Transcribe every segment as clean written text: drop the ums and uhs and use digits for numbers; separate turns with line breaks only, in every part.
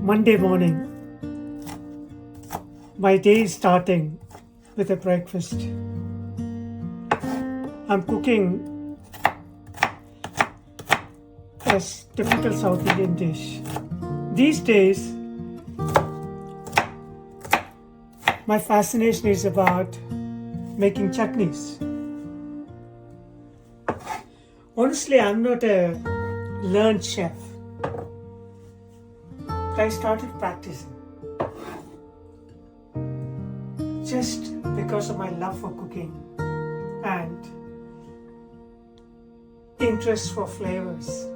Monday morning. My day is starting with a breakfast. I'm cooking a typical South Indian dish. These days, my fascination is about making chutneys. Honestly, I'm not a learned chef, but I started practicing just because of my love for cooking and interest for flavors.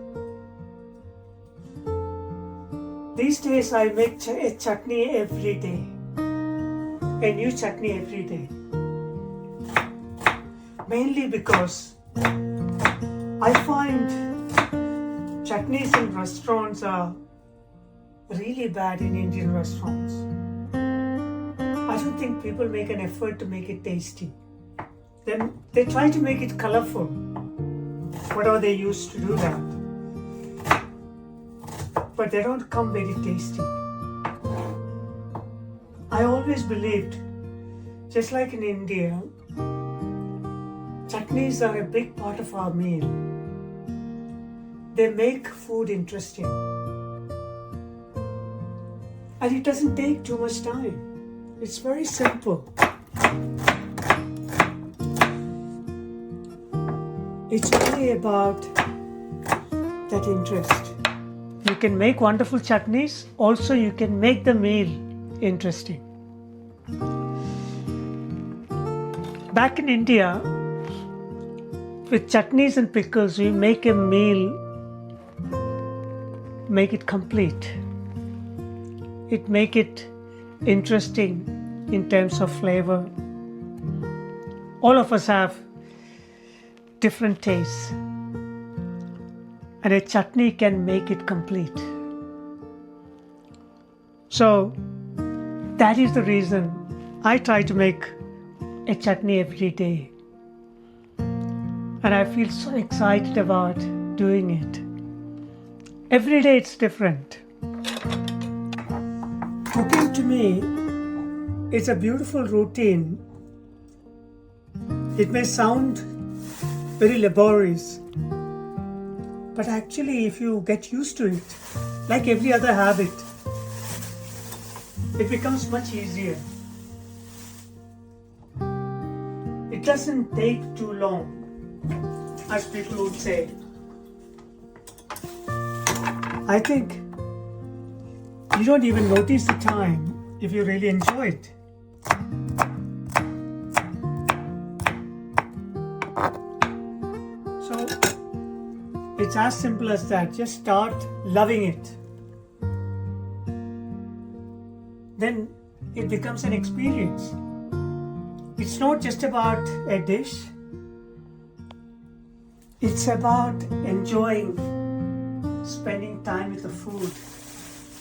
These days I make a chutney every day, a new chutney every day. Mainly because I find chutneys in restaurants are really bad in Indian restaurants. I don't think people make an effort to make it tasty. Then they try to make it colorful, whatever they use to do that. But they don't come very tasty. I always believed, just like in India, chutneys are a big part of our meal. They make food interesting. And it doesn't take too much time. It's very simple. It's only about that interest. You can make wonderful chutneys. Also, you can make the meal interesting. Back in India, with chutneys and pickles, we make a meal, make it complete. It make it interesting in terms of flavor. All of us have different tastes, and a chutney can make it complete. So that is the reason I try to make a chutney every day. And I feel so excited about doing it. Every day it's different. Cooking to me is a beautiful routine. It may sound very laborious, but actually if you get used to it, like every other habit, it becomes much easier. It doesn't take too long, as people would say. I think you don't even notice the time if you really enjoy it. So it's as simple as that. Just start loving it. Then it becomes an experience. It's not just about a dish. It's about enjoying spending time with the food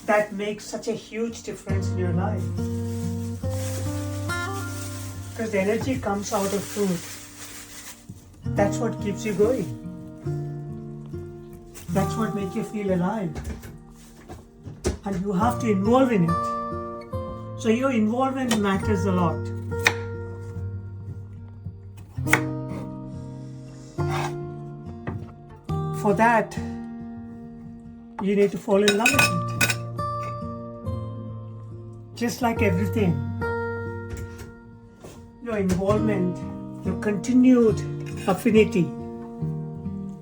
that makes such a huge difference in your life. Because the energy comes out of food. That's what keeps you going. That's what makes you feel alive. And you have to involve in it. So your involvement matters a lot. For that, you need to fall in love with it. Just like everything, your involvement, your continued affinity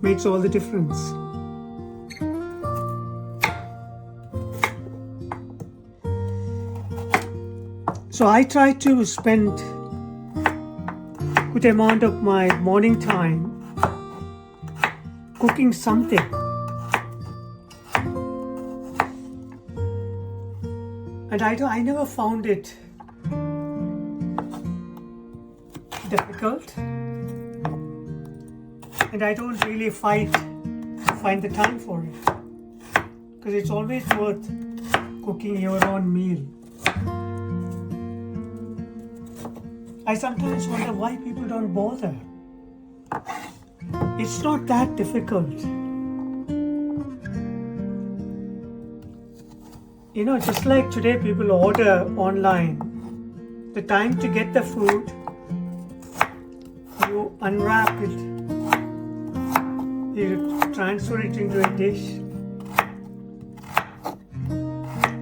makes all the difference. So I try to spend a good amount of my morning time cooking something. And I never found it difficult, and I don't really find the time for it, because it's always worth cooking your own meal. I sometimes wonder why people don't bother. It's not that difficult. Just like today people order online, the time to get the food, you unwrap it, you transfer it into a dish.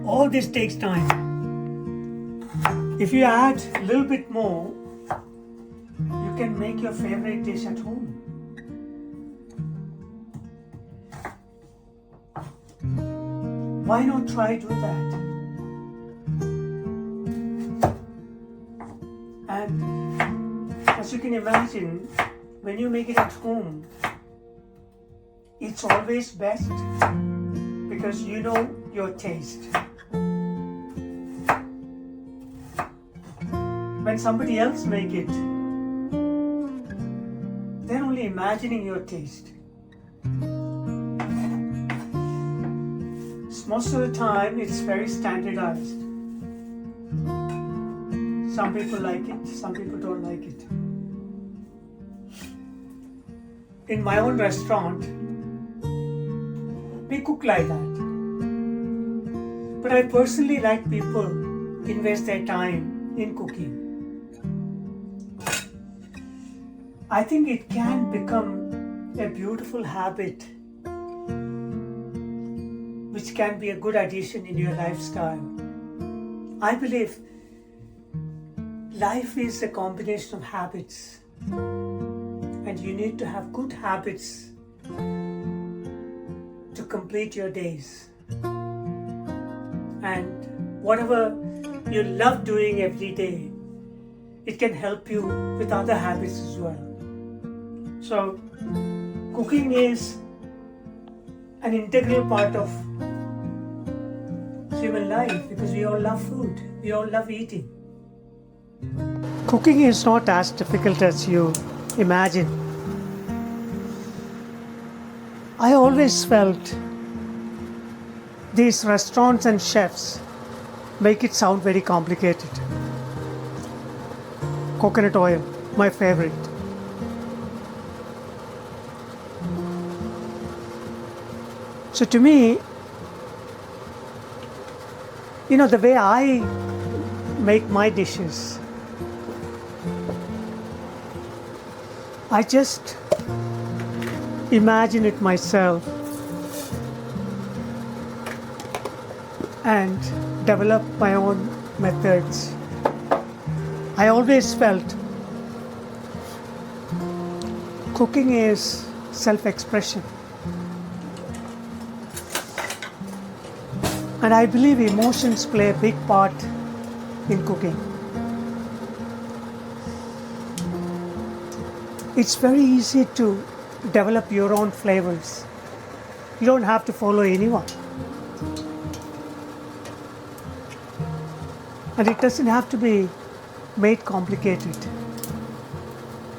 All this takes time. If you add a little bit more, you can make your favorite dish at home. Why not try do that? And as you can imagine, when you make it at home, it's always best because you know your taste. When somebody else make it, they're only imagining your taste. Most of the time, it's very standardized. Some people like it, some people don't like it. In my own restaurant, we cook like that. But I personally like people invest their time in cooking. I think it can become a beautiful habit which can be a good addition in your lifestyle. I believe life is a combination of habits, and you need to have good habits to complete your days. And whatever you love doing every day, it can help you with other habits as well. So, cooking is an integral part of human life because we all love food, we all love eating. Cooking is not as difficult as you imagine. I always felt these restaurants and chefs make it sound very complicated. Coconut oil, my favorite. So to me, the way I make my dishes, I just imagine it myself and develop my own methods. I always felt cooking is self-expression. And I believe emotions play a big part in cooking. It's very easy to develop your own flavors. You don't have to follow anyone. And it doesn't have to be made complicated.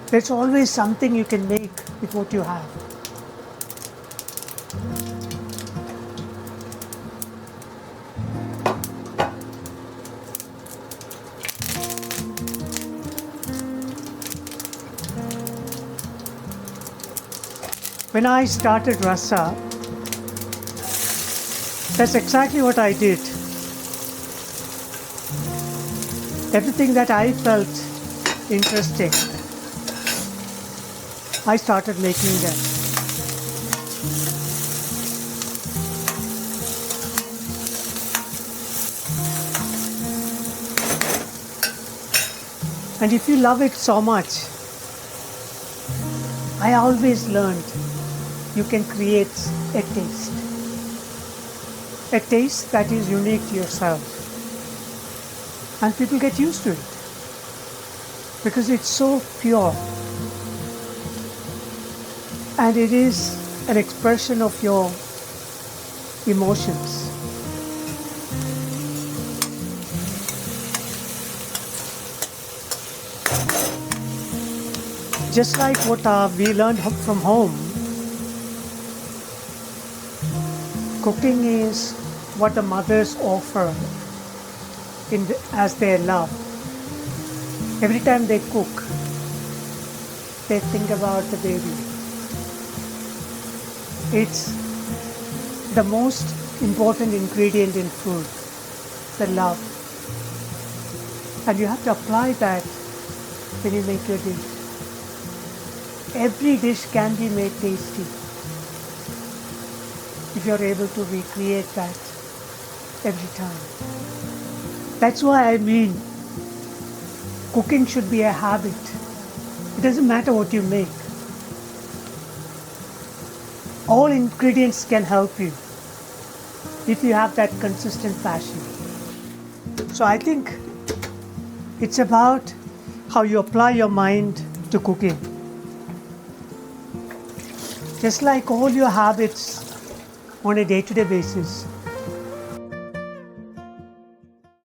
There's always something you can make with what you have. When I started Rasa, that's exactly what I did. Everything that I felt interesting, I started making them. And if you love it so much, I always learned you can create a taste that is unique to yourself, and people get used to it because it's so pure and it is an expression of your emotions. Just like what we learned from home, cooking is what the mothers offer as their love. Every time they cook, they think about the baby. It's the most important ingredient in food. the love. And you have to apply that when you make your dish. Every dish can be made tasty if you're able to recreate that every time. That's why I mean, cooking should be a habit. It doesn't matter what you make. All ingredients can help you if you have that consistent passion. So I think it's about how you apply your mind to cooking. Just like all your habits on a day-to-day basis,